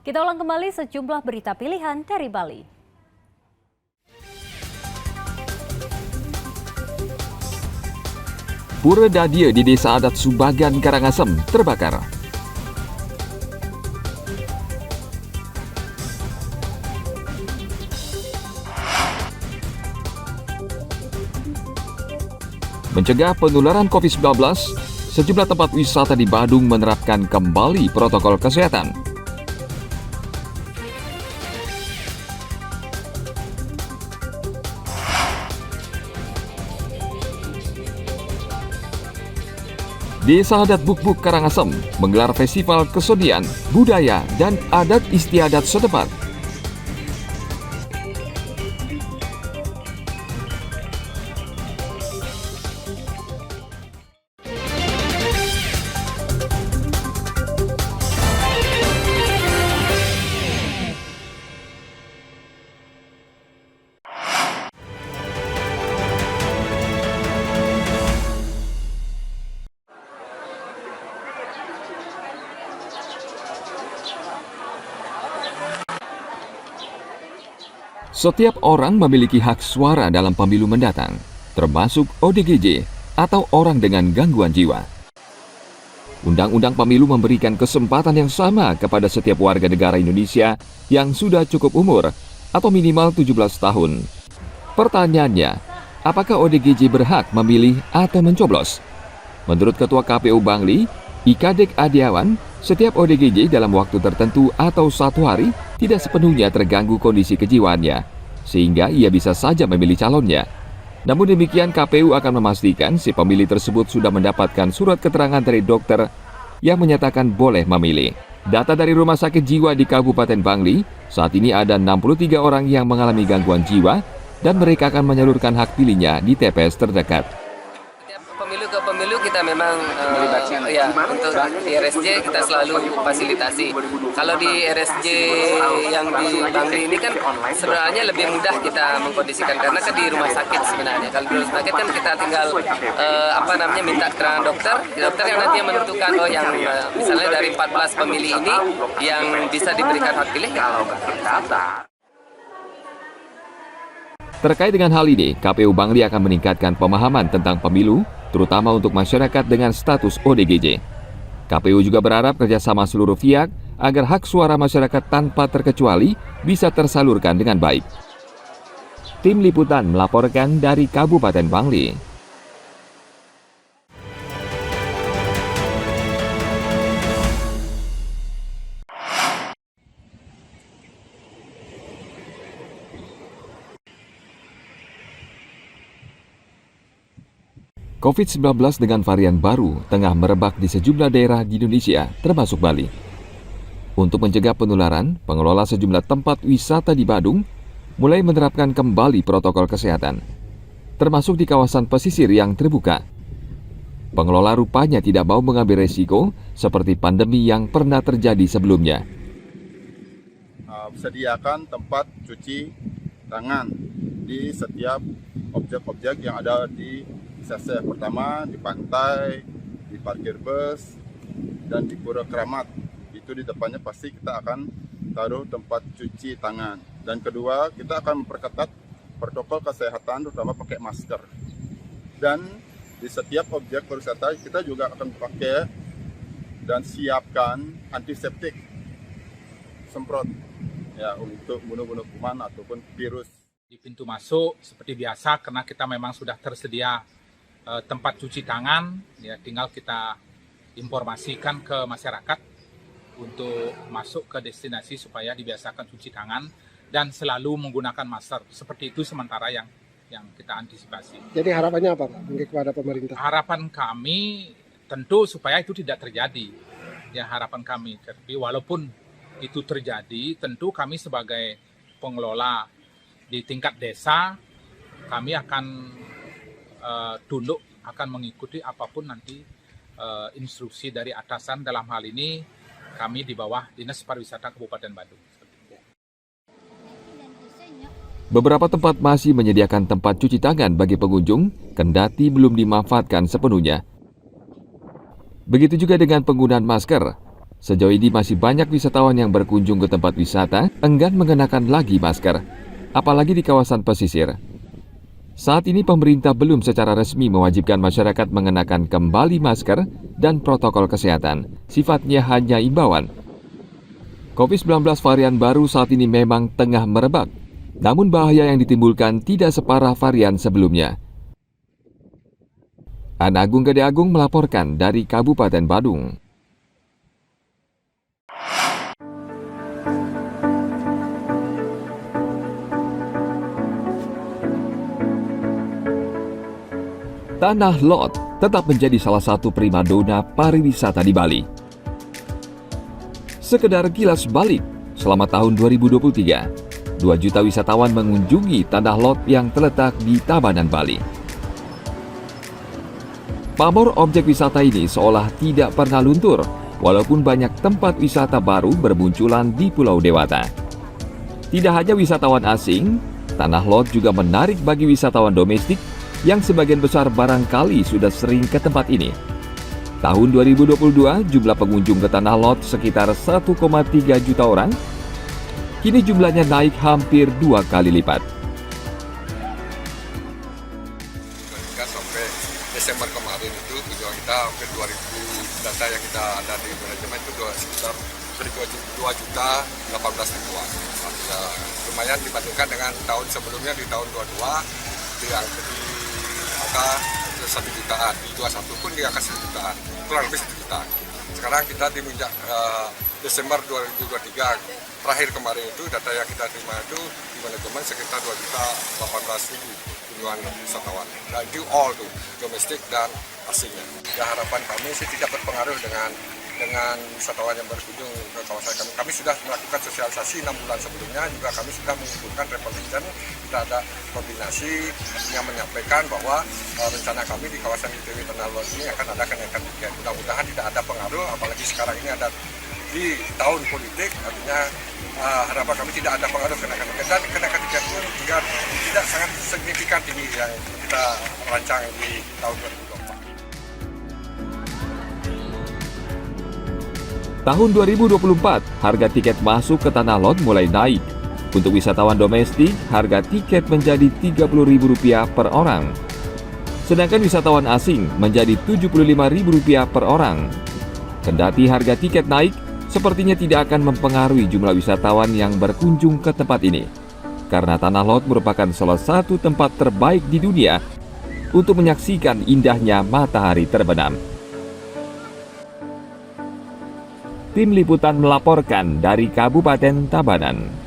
Kita ulang kembali sejumlah berita pilihan dari Bali. Pura Dadia di Desa Adat Subagan, Karangasem terbakar. Mencegah penularan COVID-19, sejumlah tempat wisata di Badung menerapkan kembali protokol kesehatan. Desa Adat Buk-Buk Karangasem menggelar festival kesenian, budaya, dan adat istiadat setempat. Setiap orang memiliki hak suara dalam pemilu mendatang, termasuk ODGJ atau orang dengan gangguan jiwa. Undang-undang pemilu memberikan kesempatan yang sama kepada setiap warga negara Indonesia yang sudah cukup umur atau minimal 17 tahun. Pertanyaannya, apakah ODGJ berhak memilih atau mencoblos? Menurut Ketua KPU Bangli, Ikadek Adiawan, setiap ODGJ dalam waktu tertentu atau 1 hari tidak sepenuhnya terganggu kondisi kejiwaannya, sehingga ia bisa saja memilih calonnya. Namun demikian, KPU akan memastikan si pemilih tersebut sudah mendapatkan surat keterangan dari dokter yang menyatakan boleh memilih. Data dari Rumah Sakit Jiwa di Kabupaten Bangli, saat ini ada 63 orang yang mengalami gangguan jiwa dan mereka akan menyalurkan hak pilihnya di TPS terdekat. Pemilu ke pemilu kita memang untuk di RSJ kita selalu fasilitasi. Kalau di RSJ yang di Bangli ini kan sebenarnya lebih mudah kita mengkondisikan karena kan di rumah sakit sebenarnya. Kalau di rumah sakit kan kita tinggal minta keterangan dokter yang nanti menentukan yang misalnya dari 14 pemilih ini yang bisa diberikan hak pilih kalau Terkait dengan hal ini, KPU Bangli akan meningkatkan pemahaman tentang pemilu, terutama untuk masyarakat dengan status ODGJ. KPU juga berharap kerjasama seluruh pihak agar hak suara masyarakat tanpa terkecuali bisa tersalurkan dengan baik. Tim Liputan melaporkan dari Kabupaten Bangli. COVID-19 dengan varian baru tengah merebak di sejumlah daerah di Indonesia, termasuk Bali. Untuk mencegah penularan, pengelola sejumlah tempat wisata di Badung mulai menerapkan kembali protokol kesehatan, termasuk di kawasan pesisir yang terbuka. Pengelola rupanya tidak mau mengambil resiko seperti pandemi yang pernah terjadi sebelumnya. Sediakan tempat cuci tangan di setiap objek-objek yang ada di sese, pertama di pantai, di parkir bus, dan di Pura Keramat. Itu di depannya pasti kita akan taruh tempat cuci tangan. Dan kedua, kita akan memperketat protokol kesehatan, terutama pakai masker. Dan di setiap objek wisata kita juga akan pakai dan siapkan antiseptik semprot ya untuk bunuh-bunuh kuman ataupun virus. Di pintu masuk seperti biasa karena kita memang sudah tersedia tempat cuci tangan, ya tinggal kita informasikan ke masyarakat untuk masuk ke destinasi supaya dibiasakan cuci tangan dan selalu menggunakan masker. Seperti itu sementara yang kita antisipasi. Jadi harapannya apa Pak kepada pemerintah? Harapan kami tentu supaya itu tidak terjadi. Ya harapan kami. Tapi walaupun itu terjadi, tentu kami sebagai pengelola di tingkat desa, kami akan tunduk akan mengikuti apapun nanti instruksi dari atasan. Dalam hal ini kami di bawah Dinas Pariwisata Kabupaten Badung. Beberapa tempat masih menyediakan tempat cuci tangan bagi pengunjung, kendati belum dimanfaatkan sepenuhnya. Begitu juga dengan penggunaan masker. Sejauh ini masih banyak wisatawan yang berkunjung ke tempat wisata enggan mengenakan lagi masker, apalagi di kawasan pesisir. Saat ini pemerintah belum secara resmi mewajibkan masyarakat mengenakan kembali masker dan protokol kesehatan. Sifatnya hanya imbauan. COVID-19 varian baru saat ini memang tengah merebak, namun bahaya yang ditimbulkan tidak separah varian sebelumnya. Ana Agung Gede Agung melaporkan dari Kabupaten Badung. Tanah Lot tetap menjadi salah satu primadona pariwisata di Bali. Sekedar kilas balik, selama tahun 2023, 2 juta wisatawan mengunjungi Tanah Lot yang terletak di Tabanan, Bali. Pamor objek wisata ini seolah tidak pernah luntur, walaupun banyak tempat wisata baru bermunculan di Pulau Dewata. Tidak hanya wisatawan asing, Tanah Lot juga menarik bagi wisatawan domestik yang sebagian besar barangkali sudah sering ke tempat ini. Tahun 2022, jumlah pengunjung ke Tanah Lot sekitar 1,3 juta orang. Kini jumlahnya naik hampir 2 kali lipat. Sampai Desember kemarin itu kunjungan kita hampir 2.000, data yang kita ada di manajemen itu sekitar 2 juta 18 ribuan. Ya, lumayan dibandingkan dengan tahun sebelumnya di tahun 22 di angka 1 jutaan, di 21 pun di angka 1 jutaan, kurang lebih 1 juta. Sekarang kita di Desember 2023 terakhir kemarin itu data yang kita terima itu di manajemen sekitar 2 juta 18 ribu kunjungan wisatawan. Dan itu all tuh, domestik dan asingnya. Ya, harapan kami sih tidak berpengaruh dengan wisatawan yang berkunjung ke kawasan kami. Kami sudah melakukan sosialisasi 6 bulan sebelumnya, juga kami sudah mengumpulkan travel agent. Kita ada koordinasi yang menyampaikan bahwa rencana kami di kawasan ITW Tanah Lot ini akan ada kenaikan tiket. Mudah-mudahan tidak ada pengaruh, apalagi sekarang ini ada di tahun politik, artinya harapan kami tidak ada pengaruh kenaikan tiket. Dan kenaikan tiket pun juga tidak sangat signifikan tinggi yang kita rancang di tahun 2024. Tahun 2024, harga tiket masuk ke Tanah Lot mulai naik. Untuk wisatawan domestik, harga tiket menjadi Rp30.000 per orang. Sedangkan wisatawan asing menjadi Rp75.000 per orang. Kendati harga tiket naik, sepertinya tidak akan mempengaruhi jumlah wisatawan yang berkunjung ke tempat ini. Karena Tanah Lot merupakan salah satu tempat terbaik di dunia untuk menyaksikan indahnya matahari terbenam. Tim Liputan melaporkan dari Kabupaten Tabanan.